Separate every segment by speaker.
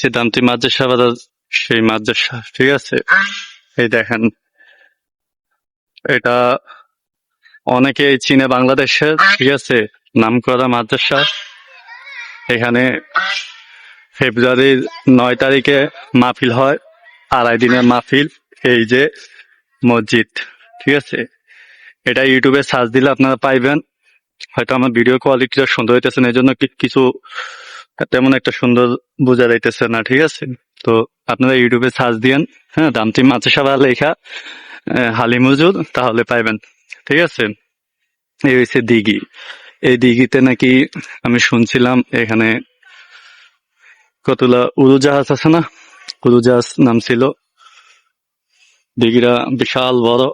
Speaker 1: সিদ্ধান্তি মাদ্রাসা বাজার, সেই মাদ্রাসা, ঠিক আছে। এই দেখেন, এটা অনেকেই চিনে বাংলাদেশের, ঠিক আছে, নামকরা মাদ্রাসা। এখানে ফেব্রুয়ারির 9 তারিখে মাহফিল হয়, 2.5 দিনের মাহফিল। এই যে মসজিদ, ঠিক আছে। এটা ইউটিউবে সার্চ দিলে আপনারা পাইবেন। হয়তো আমার ভিডিও কোয়ালিটিটা সুন্দর হইতেছে না, এই জন্য কিছু তেমন একটা সুন্দর বোঝা যাইতেছে না, ঠিক আছে। তো আপনারা ইউটিউবে সার্চ দিয়েন, হ্যাঁ, দামটি মাদ্রাসা বা লেখা হালিমুজুর, তাহলে পাইবেন, ঠিক আছে। এই হচ্ছে দিঘি। এই দিঘিতে নাকি আমি শুনছিলাম এখানে কতগুলা উড়োজাহাজ আছে না, উড়োজাহাজ নামছিল। দিঘিটা বিশাল বড়,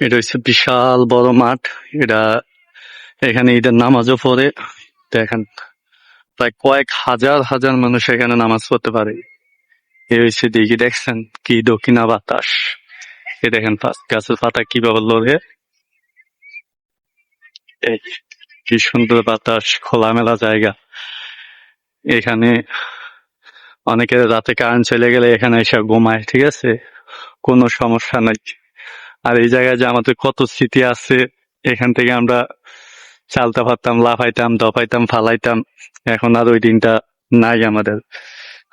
Speaker 1: এটা হচ্ছে বিশাল বড় মাঠ। এটা এখানে ঈদের নামাজও পড়ে। দেখেন, প্রায় কয়েক হাজার হাজার মানুষ এখানে নামাজ পড়তে পারে। এই হচ্ছে দিঘি, দেখছেন কি দক্ষিণা বাতাস। এই দেখেন গাছের পাতা কিভাবে লড়ে, এই কি সুন্দর বাতাস, খোলামেলা জায়গা। এখানে অনেকের রাতে কারেন্ট চলে গেলে এখানে এসে ঘুমায়, ঠিক আছে, কোনো সমস্যা নাই। আর এই জায়গায় যে আমাদের কত স্মৃতি আছে, এখান থেকে আমরা চালতে পারতাম, লাফাইতাম, দফাইতাম, ফালাইতাম। এখন আর ওই দিনটা নাই আমাদের।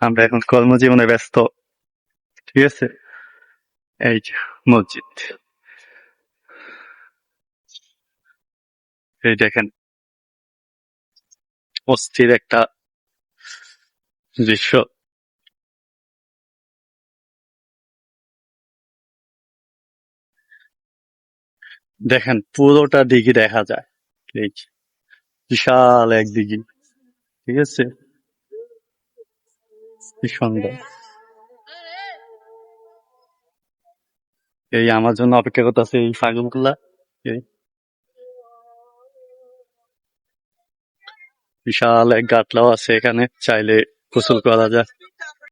Speaker 1: আমরা এখন কর্মজীবনে ব্যস্ত, ঠিক আছে। এই যে মসজিদ, এই দেখেন, অস্থির একটা দৃশ্য। দেখেন পুরোটা দিঘি দেখা যায়, এই যে, বিশাল এক দিঘি, ঠিক আছে, কি সুন্দর। এই আমার জন্য অপেক্ষা করতেছে এই পাগলগুলা। এই বিশাল এক গাটলাও আছে এখানে, চাইলে গোসল করা যায়।